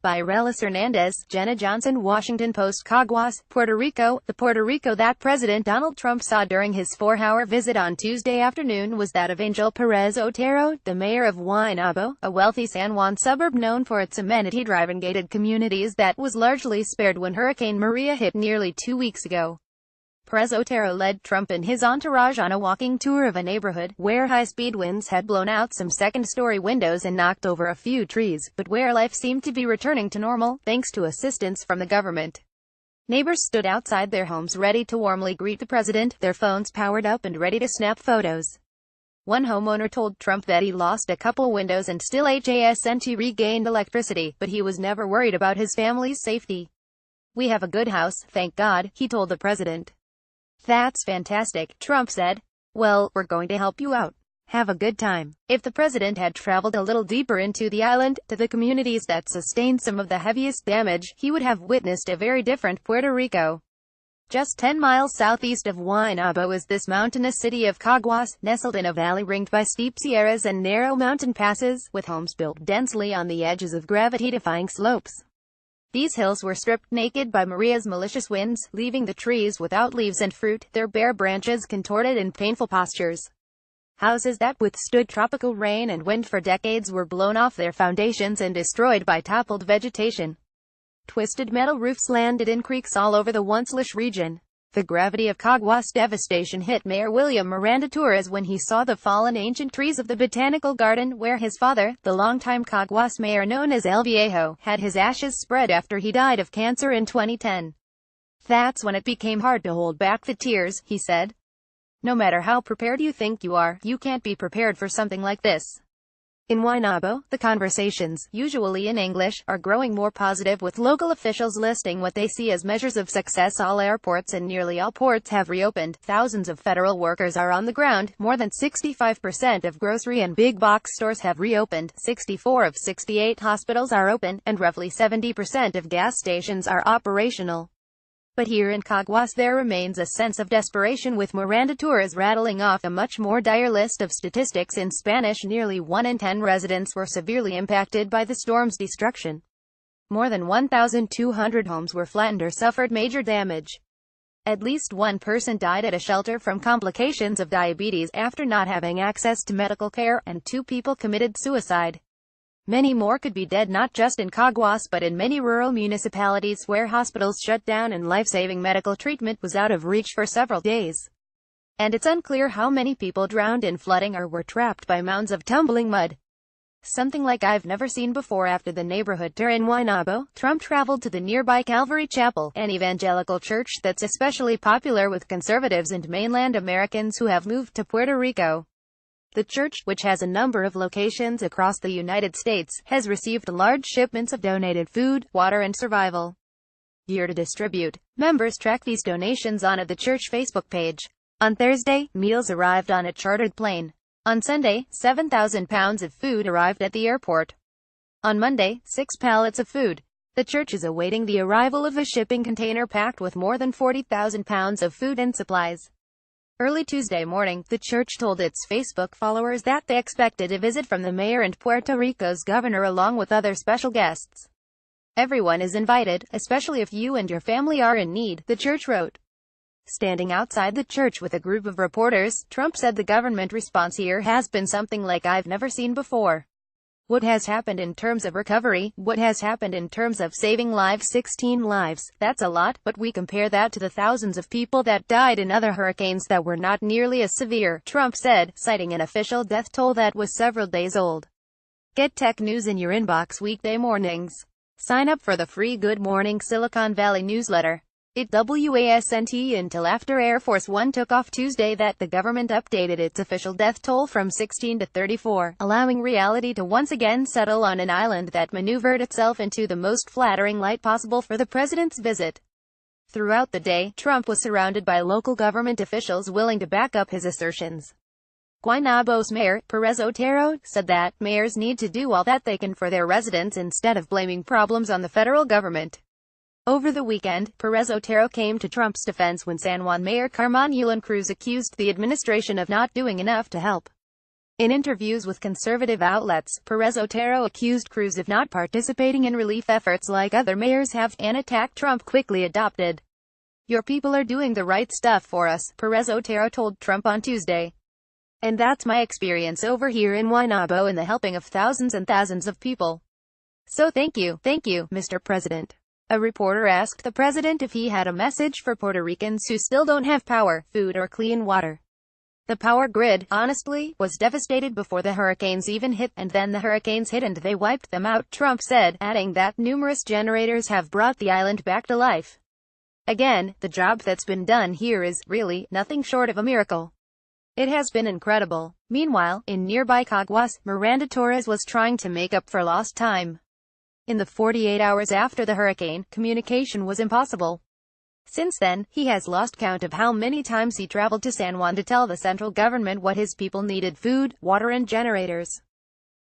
by Arelis Hernandez, Jenna Johnson, Washington Post. Caguas, Puerto Rico. The Puerto Rico that President Donald Trump saw during his 4-hour visit on Tuesday afternoon was that of Angel Perez Otero, the mayor of Guaynabo, a wealthy San Juan suburb known for its amenity-driven gated communities that was largely spared when Hurricane Maria hit nearly 2 weeks ago. Perez Otero led Trump and his entourage on a walking tour of a neighborhood where high-speed winds had blown out some second-story windows and knocked over a few trees, but where life seemed to be returning to normal, thanks to assistance from the government. Neighbors stood outside their homes ready to warmly greet the president, their phones powered up and ready to snap photos. One homeowner told Trump that he lost a couple windows and still hasn't regained electricity, but he was never worried about his family's safety. "We have a good house, thank God," he told the president. "That's fantastic," Trump said. "Well, we're going to help you out. Have a good time." If the president had traveled a little deeper into the island, to the communities that sustained some of the heaviest damage, he would have witnessed a very different Puerto Rico. Just 10 miles southeast of Guaynabo is this mountainous city of Caguas, nestled in a valley ringed by steep sierras and narrow mountain passes, with homes built densely on the edges of gravity-defying slopes. These hills were stripped naked by Maria's malicious winds, leaving the trees without leaves and fruit, their bare branches contorted in painful postures. Houses that withstood tropical rain and wind for decades were blown off their foundations and destroyed by toppled vegetation. Twisted metal roofs landed in creeks all over the once lush region. The gravity of Caguas' devastation hit Mayor William Miranda Torres when he saw the fallen ancient trees of the Botanical Garden where his father, the longtime Caguas mayor known as El Viejo, had his ashes spread after he died of cancer in 2010. "That's when it became hard to hold back the tears," he said. "No matter how prepared you think you are, you can't be prepared for something like this." In Guaynabo, the conversations, usually in English, are growing more positive, with local officials listing what they see as measures of success. All airports and nearly all ports have reopened, thousands of federal workers are on the ground, more than 65% of grocery and big box stores have reopened, 64 of 68 hospitals are open, and roughly 70% of gas stations are operational. But here in Caguas there remains a sense of desperation, with Miranda Torres rattling off a much more dire list of statistics in Spanish. Nearly 1 in 10 residents were severely impacted by the storm's destruction. More than 1,200 homes were flattened or suffered major damage. At least one person died at a shelter from complications of diabetes after not having access to medical care, and 2 people committed suicide. Many more could be dead, not just in Caguas but in many rural municipalities where hospitals shut down and life-saving medical treatment was out of reach for several days. And it's unclear how many people drowned in flooding or were trapped by mounds of tumbling mud. Something like I've never seen before. After the neighborhood tour in Guaynabo, Trump traveled to the nearby Calvary Chapel, an evangelical church that's especially popular with conservatives and mainland Americans who have moved to Puerto Rico. The church, which has a number of locations across the United States, has received large shipments of donated food, water and survival gear to distribute. Members track these donations on the church Facebook page. On Thursday, meals arrived on a chartered plane. On Sunday, 7,000 pounds of food arrived at the airport. On Monday, 6 pallets of food. The church is awaiting the arrival of a shipping container packed with more than 40,000 pounds of food and supplies. Early Tuesday morning, the church told its Facebook followers that they expected a visit from the mayor and Puerto Rico's governor along with other special guests. "Everyone is invited, especially if you and your family are in need," the church wrote. Standing outside the church with a group of reporters, Trump said the government response here has been something like I've never seen before. "What has happened in terms of recovery, what has happened in terms of saving lives, 16 lives, that's a lot, but we compare that to the thousands of people that died in other hurricanes that were not nearly as severe," Trump said, citing an official death toll that was several days old. Get tech news in your inbox weekday mornings. Sign up for the free Good Morning Silicon Valley newsletter. It wasn't until after Air Force One took off Tuesday that the government updated its official death toll from 16 to 34, allowing reality to once again settle on an island that maneuvered itself into the most flattering light possible for the president's visit. Throughout the day, Trump was surrounded by local government officials willing to back up his assertions. Guaynabo's mayor, Perez Otero, said that mayors need to do all that they can for their residents instead of blaming problems on the federal government. Over the weekend, Perez Otero came to Trump's defense when San Juan Mayor Carmen Yulín Cruz accused the administration of not doing enough to help. In interviews with conservative outlets, Perez Otero accused Cruz of not participating in relief efforts like other mayors have, an attack Trump quickly adopted. "Your people are doing the right stuff for us," Perez Otero told Trump on Tuesday. "And that's my experience over here in Guaynabo in the helping of thousands and thousands of people. So thank you, Mr. President." A reporter asked the president if he had a message for Puerto Ricans who still don't have power, food or clean water. "The power grid, honestly, was devastated before the hurricanes even hit, and then the hurricanes hit and they wiped them out," Trump said, adding that numerous generators have brought the island back to life. "Again, the job that's been done here is, really, nothing short of a miracle. It has been incredible." Meanwhile, in nearby Caguas, Miranda Torres was trying to make up for lost time. In the 48 hours after the hurricane, communication was impossible. Since then, he has lost count of how many times he traveled to San Juan to tell the central government what his people needed: food, water and generators.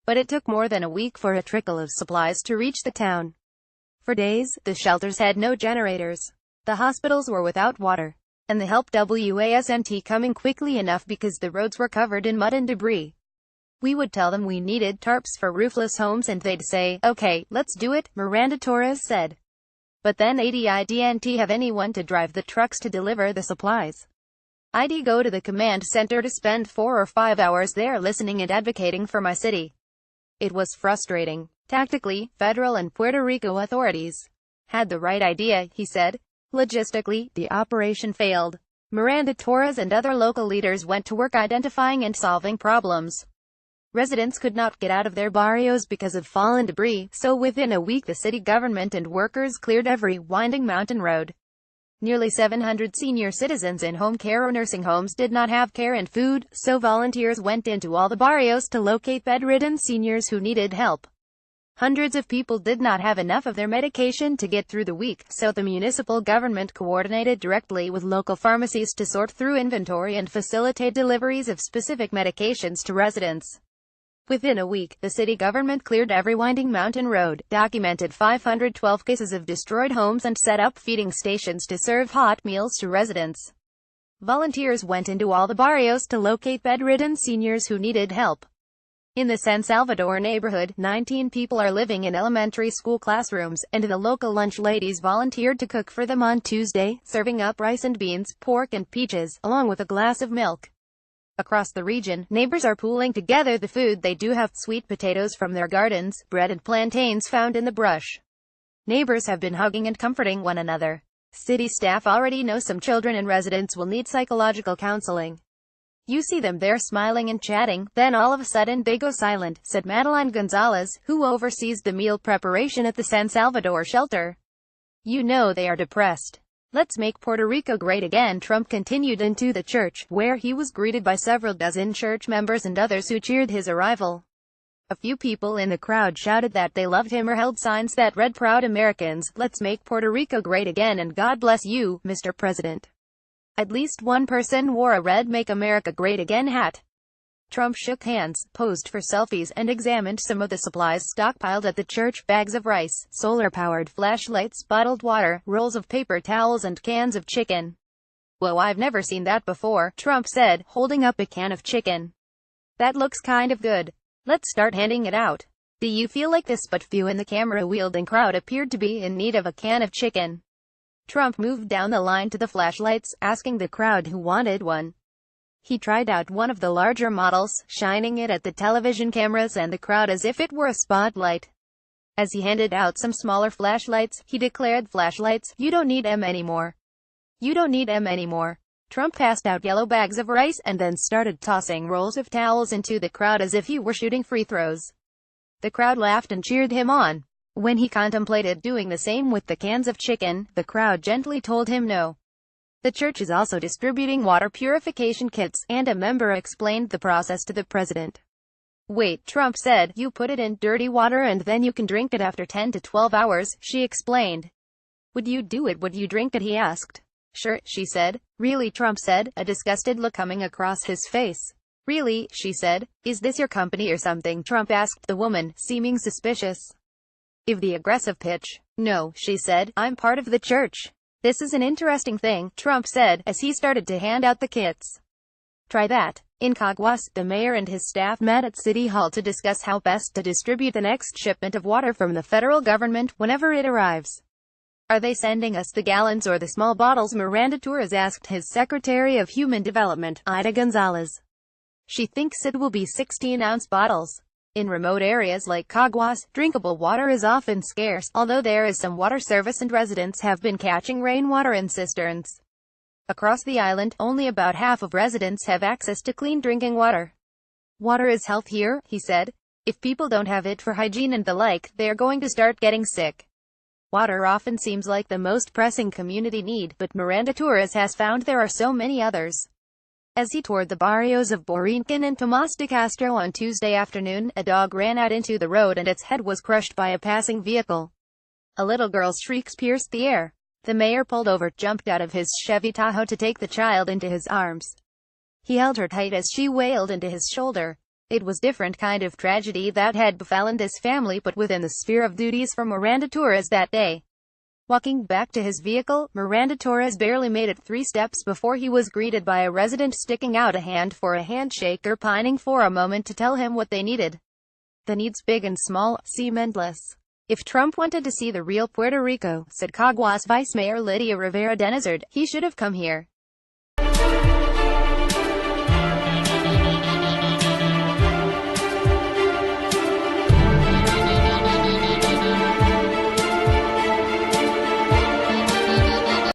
But it took more than a week for a trickle of supplies to reach the town. For days, the shelters had no generators. The hospitals were without water. And the help wasn't coming quickly enough because the roads were covered in mud and debris. "We would tell them we needed tarps for roofless homes and they'd say, okay, let's do it," Miranda Torres said. "But then I didn't have anyone to drive the trucks to deliver the supplies. I'd go to the command center to spend 4 or 5 hours there listening and advocating for my city. It was frustrating. Tactically, federal and Puerto Rico authorities had the right idea," he said. "Logistically, the operation failed." Miranda Torres and other local leaders went to work identifying and solving problems. Residents could not get out of their barrios because of fallen debris, so within a week the city government and workers cleared every winding mountain road. Nearly 700 senior citizens in home care or nursing homes did not have care and food, so volunteers went into all the barrios to locate bedridden seniors who needed help. Hundreds of people did not have enough of their medication to get through the week, so the municipal government coordinated directly with local pharmacies to sort through inventory and facilitate deliveries of specific medications to residents. Within a week, the city government cleared every winding mountain road, documented 512 cases of destroyed homes and set up feeding stations to serve hot meals to residents. Volunteers went into all the barrios to locate bedridden seniors who needed help. In the San Salvador neighborhood, 19 people are living in elementary school classrooms, and the local lunch ladies volunteered to cook for them on Tuesday, serving up rice and beans, pork and peaches, along with a glass of milk. Across the region, neighbors are pooling together the food they do have: sweet potatoes from their gardens, bread and plantains found in the brush. Neighbors have been hugging and comforting one another. City staff already know some children and residents will need psychological counseling. "You see them there smiling and chatting, then all of a sudden they go silent," said Madeline Gonzalez, who oversees the meal preparation at the San Salvador shelter. "You know they are depressed. Let's make Puerto Rico great again." Trump continued into the church, where he was greeted by several dozen church members and others who cheered his arrival. A few people in the crowd shouted that they loved him or held signs that read, "Proud Americans, let's make Puerto Rico great again and God bless you, Mr. President." At least one person wore a red "Make America Great Again" hat. Trump shook hands, posed for selfies, and examined some of the supplies stockpiled at the church: bags of rice, solar-powered flashlights, bottled water, rolls of paper towels and cans of chicken. "Whoa, I've never seen that before," Trump said, holding up a can of chicken. "That looks kind of good. Let's start handing it out. Do you feel like this?" But few in the camera-wielding crowd appeared to be in need of a can of chicken. Trump moved down the line to the flashlights, asking the crowd who wanted one. He tried out one of the larger models, shining it at the television cameras and the crowd as if it were a spotlight. As he handed out some smaller flashlights, he declared, "Flashlights, you don't need 'em anymore. You don't need 'em anymore." Trump passed out yellow bags of rice, and then started tossing rolls of towels into the crowd as if he were shooting free throws. The crowd laughed and cheered him on. When he contemplated doing the same with the cans of chicken, the crowd gently told him no. The church is also distributing water purification kits, and a member explained the process to the president. "Wait," Trump said, "you put it in dirty water and then you can drink it after 10 to 12 hours, she explained. "Would you do it? Would you drink it?" he asked. "Sure," she said. "Really?" Trump said, a disgusted look coming across his face. "Really?" she said. "Is this your company or something?" Trump asked the woman, seeming suspicious. "If the aggressive pitch." "No," she said, "I'm part of the church." "This is an interesting thing," Trump said, as he started to hand out the kits. "Try that." In Caguas, the mayor and his staff met at City Hall to discuss how best to distribute the next shipment of water from the federal government, whenever it arrives. Are they sending us the gallons or the small bottles? Miranda Torres asked his Secretary of Human Development, Ida Gonzalez. She thinks it will be 16-ounce bottles. In remote areas like Caguas, drinkable water is often scarce, although there is some water service and residents have been catching rainwater in cisterns. Across the island, only about half of residents have access to clean drinking water. Water is health here, he said. If people don't have it for hygiene and the like, they are going to start getting sick. Water often seems like the most pressing community need, but Miranda Torres has found there are so many others. As he toured the barrios of Borinquen and Tomas de Castro on Tuesday afternoon, a dog ran out into the road and its head was crushed by a passing vehicle. A little girl's shrieks pierced the air. The mayor pulled over, jumped out of his Chevy Tahoe to take the child into his arms. He held her tight as she wailed into his shoulder. It was different kind of tragedy that had befallen this family, but within the sphere of duties for Miranda Torres that day. Walking back to his vehicle, Miranda Torres barely made it 3 steps before he was greeted by a resident sticking out a hand for a handshake or pining for a moment to tell him what they needed. The needs big and small, seem endless. If Trump wanted to see the real Puerto Rico, said Caguas Vice Mayor Lydia Rivera Denizard, he should have come here.